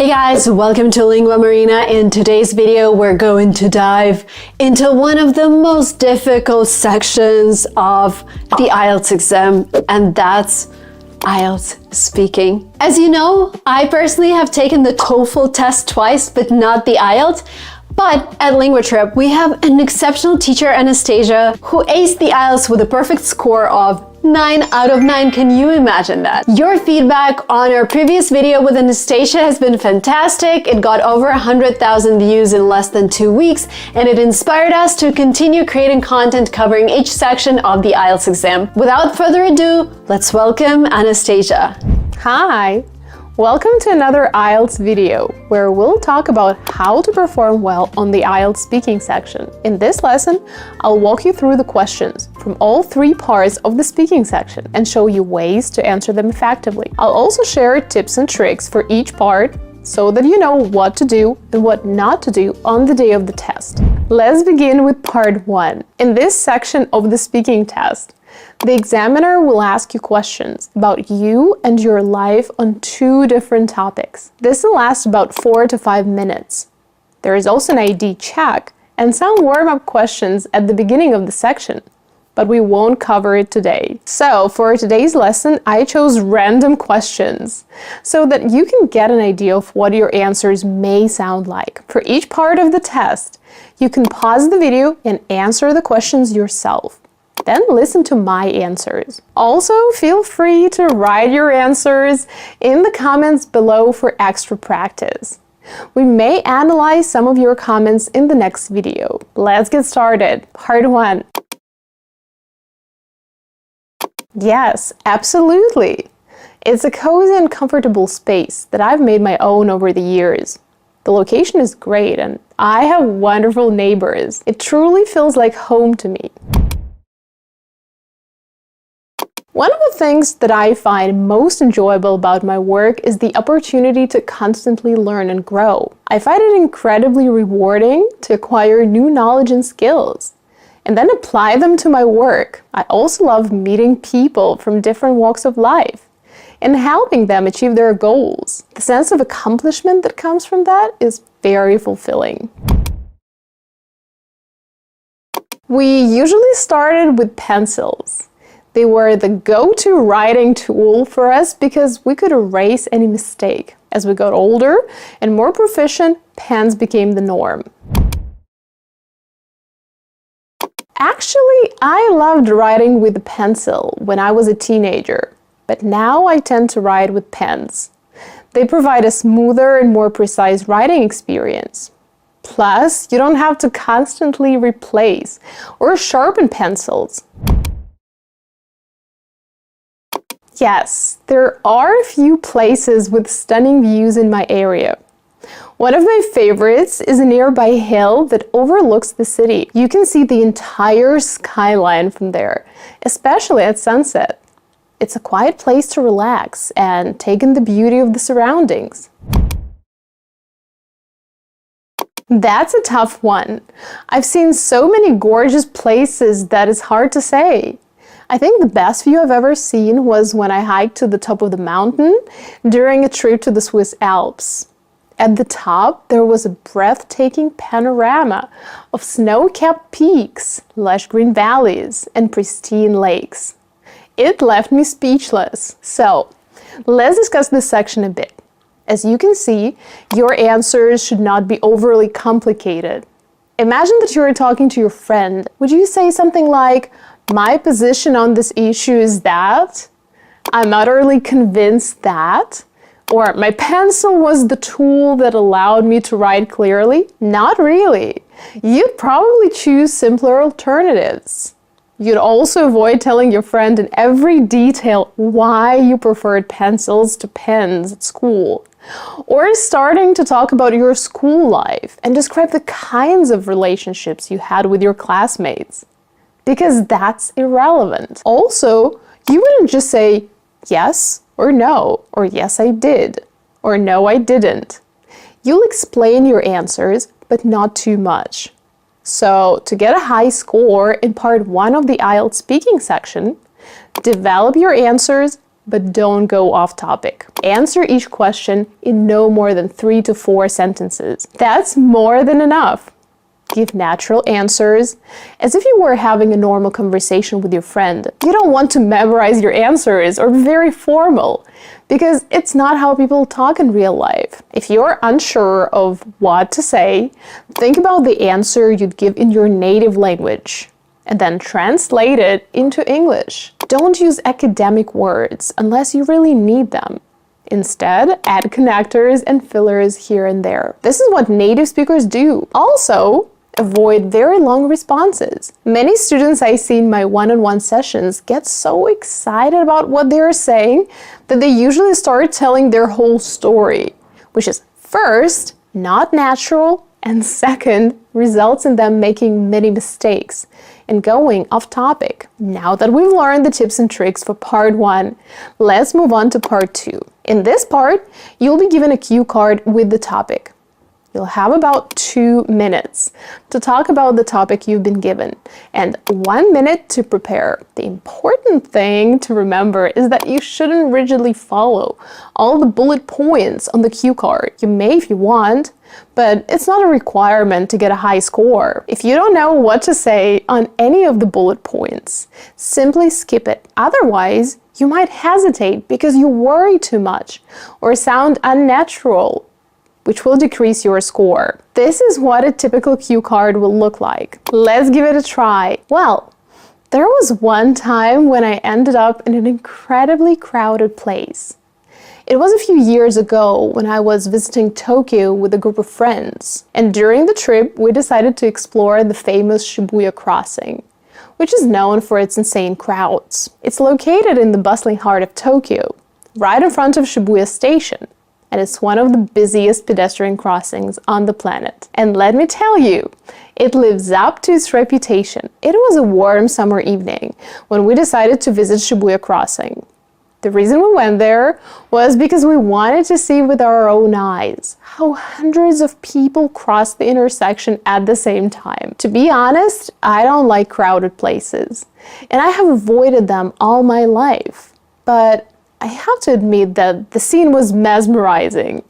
Hey guys, welcome to Lingua Marina. In today's video, we're going to dive into one of the most difficult sections of the IELTS exam, and that's IELTS speaking. As you know, I personally have taken the TOEFL test twice, but not the IELTS. But at Lingua Trip, we have an exceptional teacher, Anastasia, who aced the IELTS with a perfect score of 9 out of 9. Can you imagine that? Your feedback on our previous video with Anastasia has been fantastic. It got over 100,000 views in less than 2 weeks, and it inspired us to continue creating content covering each section of the IELTS exam. Without further ado, let's welcome Anastasia. Hi! Welcome to another IELTS video, where we'll talk about how to perform well on the IELTS speaking section. In this lesson, I'll walk you through the questions from all 3 parts of the speaking section and show you ways to answer them effectively. I'll also share tips and tricks for each part so that you know what to do and what not to do on the day of the test. Let's begin with part 1. In this section of the speaking test, the examiner will ask you questions about you and your life on 2 different topics. This will last about 4 to 5 minutes. There is also an ID check and some warm-up questions at the beginning of the section, but we won't cover it today. So for today's lesson, I chose random questions so that you can get an idea of what your answers may sound like. For each part of the test, you can pause the video and answer the questions yourself. Then listen to my answers. Also, feel free to write your answers in the comments below for extra practice. We may analyze some of your comments in the next video. Let's get started. Part 1. Yes, absolutely. It's a cozy and comfortable space that I've made my own over the years. The location is great and I have wonderful neighbors. It truly feels like home to me. One of the things that I find most enjoyable about my work is the opportunity to constantly learn and grow. I find it incredibly rewarding to acquire new knowledge and skills, and then apply them to my work. I also love meeting people from different walks of life and helping them achieve their goals. The sense of accomplishment that comes from that is very fulfilling. We usually started with pencils. They were the go-to writing tool for us because we could erase any mistake. As we got older and more proficient, pens became the norm. Actually, I loved writing with a pencil when I was a teenager, but now I tend to write with pens. They provide a smoother and more precise writing experience. Plus, you don't have to constantly replace or sharpen pencils. Yes, there are a few places with stunning views in my area. One of my favorites is a nearby hill that overlooks the city. You can see the entire skyline from there, especially at sunset. It's a quiet place to relax and take in the beauty of the surroundings. That's a tough one. I've seen so many gorgeous places that it's hard to say. I think the best view I've ever seen was when I hiked to the top of the mountain during a trip to the Swiss Alps. At the top, there was a breathtaking panorama of snow-capped peaks, lush green valleys, and pristine lakes. It left me speechless. So, let's discuss this section a bit. As you can see, your answers should not be overly complicated. Imagine that you're talking to your friend. Would you say something like, "My position on this issue is that," "I'm utterly convinced that," or "My pencil was the tool that allowed me to write clearly"? Not really. You'd probably choose simpler alternatives. You'd also avoid telling your friend in every detail why you preferred pencils to pens at school, or starting to talk about your school life and describe the kinds of relationships you had with your classmates. Because that's irrelevant. Also, you wouldn't just say yes or no, or yes I did, or no I didn't. You'll explain your answers, but not too much. So, to get a high score in part 1 of the IELTS speaking section, develop your answers but don't go off topic. Answer each question in no more than 3 to 4 sentences. That's more than enough. Give natural answers, as if you were having a normal conversation with your friend. You don't want to memorize your answers or be very formal, because it's not how people talk in real life. If you're unsure of what to say, think about the answer you'd give in your native language, and then translate it into English. Don't use academic words unless you really need them. Instead, add connectors and fillers here and there. This is what native speakers do. Also, avoid very long responses. Many students I see in my one-on-one sessions get so excited about what they're saying that they usually start telling their whole story, which is first, not natural, and second, results in them making many mistakes and going off topic. Now that we've learned the tips and tricks for part 1, let's move on to part 2. In this part, you'll be given a cue card with the topic. You'll have about 2 minutes to talk about the topic you've been given and 1 minute to prepare. The important thing to remember is that you shouldn't rigidly follow all the bullet points on the cue card. You may if you want, but it's not a requirement to get a high score. If you don't know what to say on any of the bullet points, simply skip it. Otherwise, you might hesitate because you worry too much or sound unnatural, which will decrease your score. This is what a typical cue card will look like. Let's give it a try. Well, there was one time when I ended up in an incredibly crowded place. It was a few years ago when I was visiting Tokyo with a group of friends. And during the trip, we decided to explore the famous Shibuya crossing, which is known for its insane crowds. It's located in the bustling heart of Tokyo, right in front of Shibuya Station. And it's one of the busiest pedestrian crossings on the planet. And let me tell you, it lives up to its reputation. It was a warm summer evening when we decided to visit Shibuya Crossing. The reason we went there was because we wanted to see with our own eyes how hundreds of people cross the intersection at the same time. To be honest, I don't like crowded places, and I have avoided them all my life. But I have to admit that the scene was mesmerizing.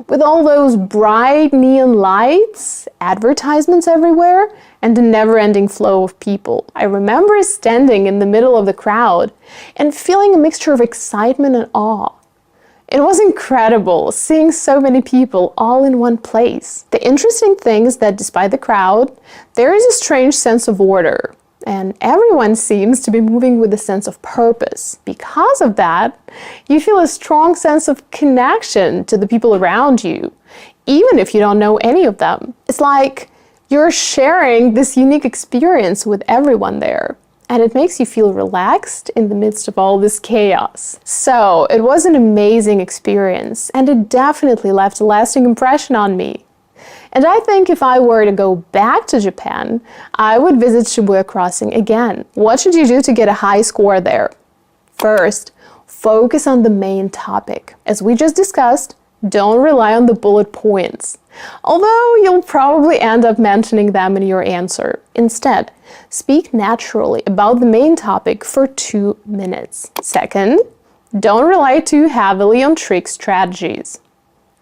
With all those bright neon lights, advertisements everywhere, and a never-ending flow of people. I remember standing in the middle of the crowd and feeling a mixture of excitement and awe. It was incredible seeing so many people all in one place. The interesting thing is that despite the crowd, there is a strange sense of order. And everyone seems to be moving with a sense of purpose. Because of that, you feel a strong sense of connection to the people around you, even if you don't know any of them. It's like you're sharing this unique experience with everyone there, and it makes you feel relaxed in the midst of all this chaos. So it was an amazing experience, and it definitely left a lasting impression on me. And I think if I were to go back to Japan, I would visit Shibuya Crossing again. What should you do to get a high score there? First, focus on the main topic. As we just discussed, don't rely on the bullet points, although you'll probably end up mentioning them in your answer. Instead, speak naturally about the main topic for 2 minutes. Second, don't rely too heavily on trick strategies.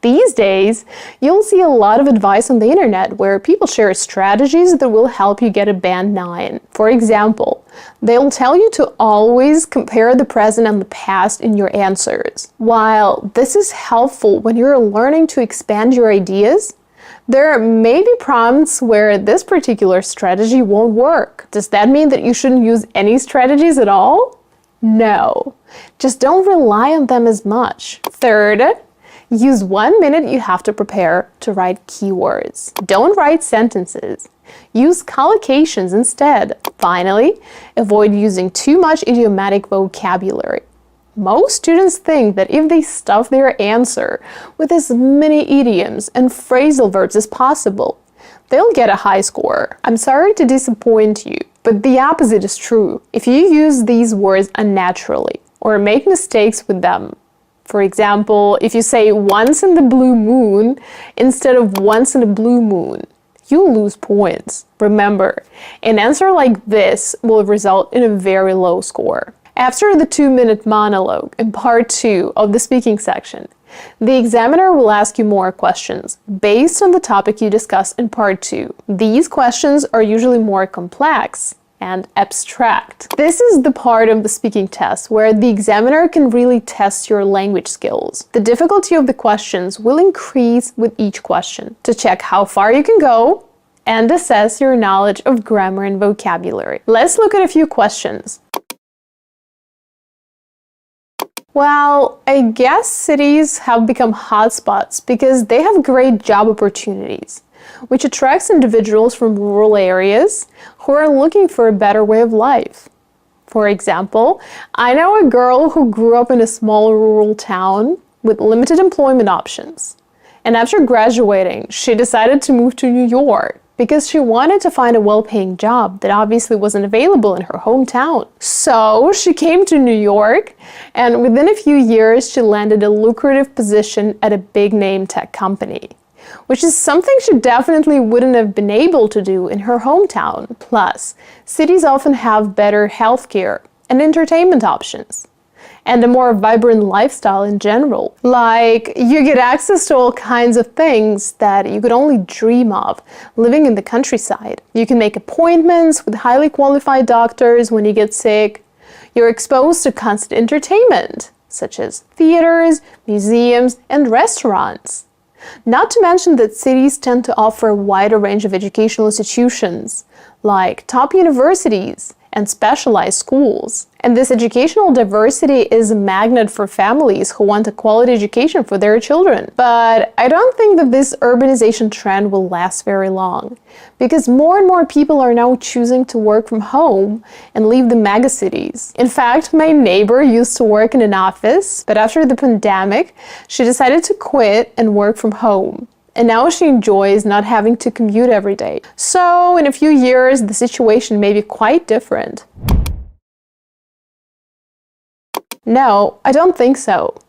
These days, you'll see a lot of advice on the internet where people share strategies that will help you get a band 9. For example, they'll tell you to always compare the present and the past in your answers. While this is helpful when you're learning to expand your ideas, there may be prompts where this particular strategy won't work. Does that mean that you shouldn't use any strategies at all? No, just don't rely on them as much. Third, use 1 minute you have to prepare to write keywords. Don't write sentences. Use collocations instead. Finally, avoid using too much idiomatic vocabulary. Most students think that if they stuff their answer with as many idioms and phrasal verbs as possible, they'll get a high score. I'm sorry to disappoint you, but the opposite is true. If you use these words unnaturally or make mistakes with them, for example, if you say once in the blue moon instead of once in a blue moon, you'll lose points. Remember, an answer like this will result in a very low score. After the 2-minute monologue in part 2 of the speaking section, the examiner will ask you more questions based on the topic you discussed in part 2. These questions are usually more complex and abstract. This is the part of the speaking test where the examiner can really test your language skills. The difficulty of the questions will increase with each question to check how far you can go and assess your knowledge of grammar and vocabulary. Let's look at a few questions. Well, I guess cities have become hotspots because they have great job opportunities, which attracts individuals from rural areas who are looking for a better way of life. For example, I know a girl who grew up in a small rural town with limited employment options. And after graduating, she decided to move to New York because she wanted to find a well-paying job that obviously wasn't available in her hometown. So she came to New York, and within a few years, she landed a lucrative position at a big-name tech company, which is something she definitely wouldn't have been able to do in her hometown. Plus, cities often have better healthcare and entertainment options, and a more vibrant lifestyle in general. Like, you get access to all kinds of things that you could only dream of living in the countryside. You can make appointments with highly qualified doctors when you get sick. You're exposed to constant entertainment, such as theaters, museums, and restaurants. Not to mention that cities tend to offer a wider range of educational institutions, like top universities and specialized schools. And this educational diversity is a magnet for families who want a quality education for their children. But I don't think that this urbanization trend will last very long, because more and more people are now choosing to work from home and leave the megacities. In fact, my neighbor used to work in an office, but after the pandemic, she decided to quit and work from home. And now she enjoys not having to commute every day. So in a few years, the situation may be quite different. No, I don't think so.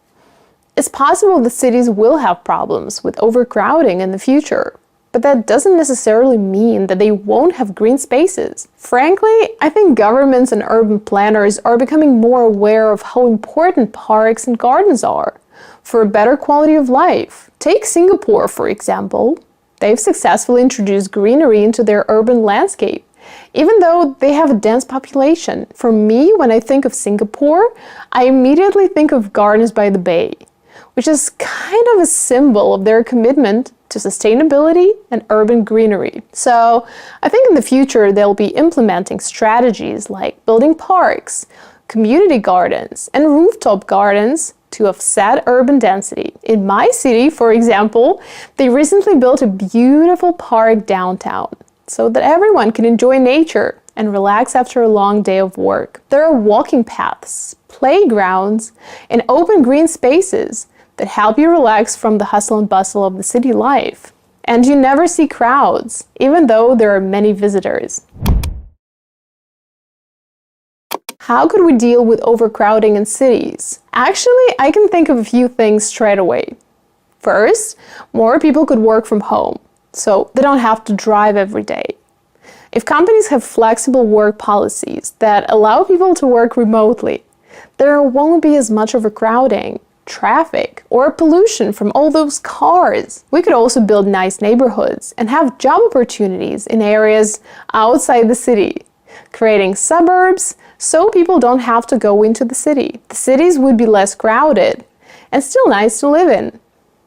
It's possible that cities will have problems with overcrowding in the future, but that doesn't necessarily mean that they won't have green spaces. Frankly, I think governments and urban planners are becoming more aware of how important parks and gardens are for a better quality of life. Take Singapore, for example. They've successfully introduced greenery into their urban landscape, even though they have a dense population. For me, when I think of Singapore, I immediately think of Gardens by the Bay, which is kind of a symbol of their commitment to sustainability and urban greenery. So I think in the future, they'll be implementing strategies like building parks, community gardens, and rooftop gardens to offset urban density. In my city, for example, they recently built a beautiful park downtown so that everyone can enjoy nature and relax after a long day of work. There are walking paths, playgrounds, and open green spaces that help you relax from the hustle and bustle of the city life. And you never see crowds, even though there are many visitors. How could we deal with overcrowding in cities? Actually, I can think of a few things straight away. First, more people could work from home, so they don't have to drive every day. If companies have flexible work policies that allow people to work remotely, there won't be as much overcrowding, traffic, or pollution from all those cars. We could also build nice neighborhoods and have job opportunities in areas outside the city, creating suburbs so people don't have to go into the city. The cities would be less crowded and still nice to live in.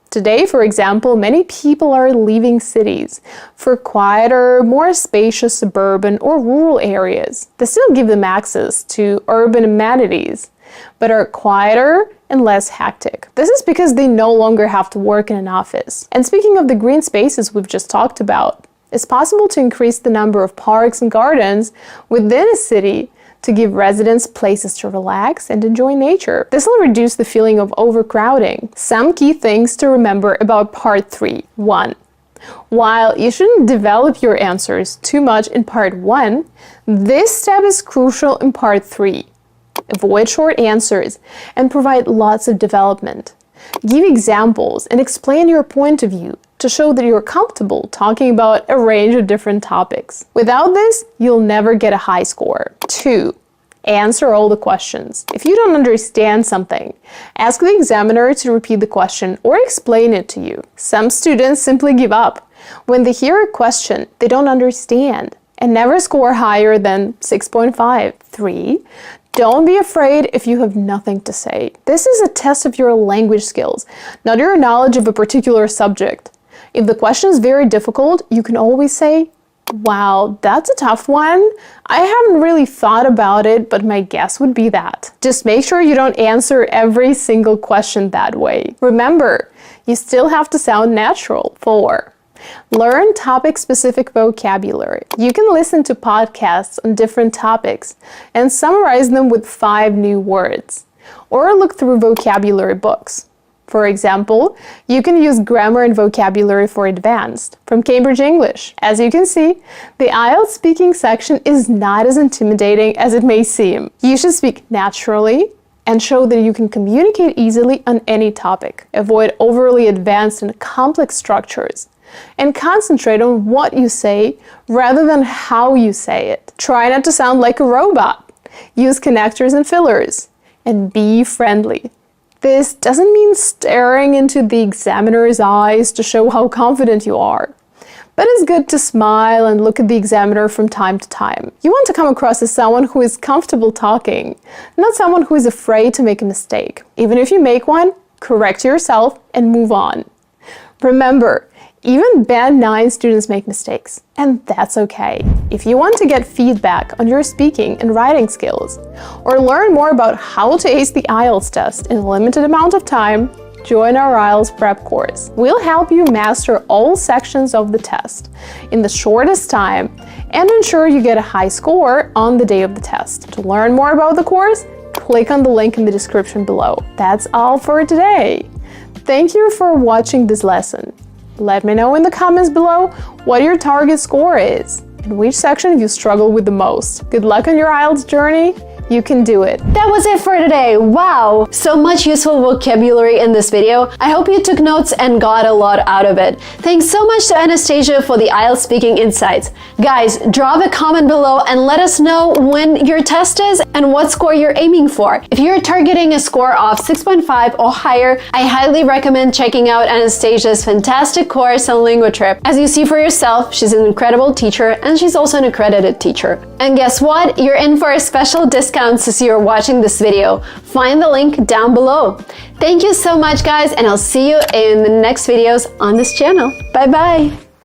Today, for example, many people are leaving cities for quieter, more spacious suburban or rural areas that still give them access to urban amenities, but are quieter and less hectic. This is because they no longer have to work in an office. And speaking of the green spaces we've just talked about, it's possible to increase the number of parks and gardens within a city to give residents places to relax and enjoy nature. This will reduce the feeling of overcrowding. Some key things to remember about part 3. 1. While you shouldn't develop your answers too much in part 1, this step is crucial in part 3. Avoid short answers and provide lots of development. Give examples and explain your point of view to show that you're comfortable talking about a range of different topics. Without this, you'll never get a high score. 2. Answer all the questions. If you don't understand something, ask the examiner to repeat the question or explain it to you. Some students simply give up. When they hear a question they don't understand and never score higher than 6.5. 3. Don't be afraid if you have nothing to say. This is a test of your language skills, not your knowledge of a particular subject. If the question is very difficult, you can always say, "Wow, that's a tough one. I haven't really thought about it, but my guess would be that." Just make sure you don't answer every single question that way. Remember, you still have to sound natural. 4. Learn topic-specific vocabulary. You can listen to podcasts on different topics and summarize them with 5 new words, or look through vocabulary books. For example, you can use Grammar and Vocabulary for Advanced from Cambridge English. As you can see, the IELTS speaking section is not as intimidating as it may seem. You should speak naturally and show that you can communicate easily on any topic. Avoid overly advanced and complex structures, and concentrate on what you say rather than how you say it. Try not to sound like a robot. Use connectors and fillers, and be friendly. This doesn't mean staring into the examiner's eyes to show how confident you are, but it's good to smile and look at the examiner from time to time. You want to come across as someone who is comfortable talking, not someone who is afraid to make a mistake. Even if you make one, correct yourself and move on. Remember, even Band 9 students make mistakes, and that's okay. If you want to get feedback on your speaking and writing skills, or learn more about how to ace the IELTS test in a limited amount of time, join our IELTS prep course. We'll help you master all sections of the test in the shortest time and ensure you get a high score on the day of the test. To learn more about the course, click on the link in the description below. That's all for today. Thank you for watching this lesson. Let me know in the comments below what your target score is and which section you struggle with the most. Good luck on your IELTS journey. You can do it. That was it for today. Wow, so much useful vocabulary in this video. I hope you took notes and got a lot out of it. Thanks so much to Anastasia for the IELTS speaking insights. Guys, drop a comment below and let us know when your test is and what score you're aiming for. If you're targeting a score of 6.5 or higher, I highly recommend checking out Anastasia's fantastic course on Lingua Trip. As you see for yourself, she's an incredible teacher and she's also an accredited teacher. And guess what? You're in for a special discount as you're watching this video. Find the link down below. Thank you so much, guys, and I'll see you in the next videos on this channel. Bye bye.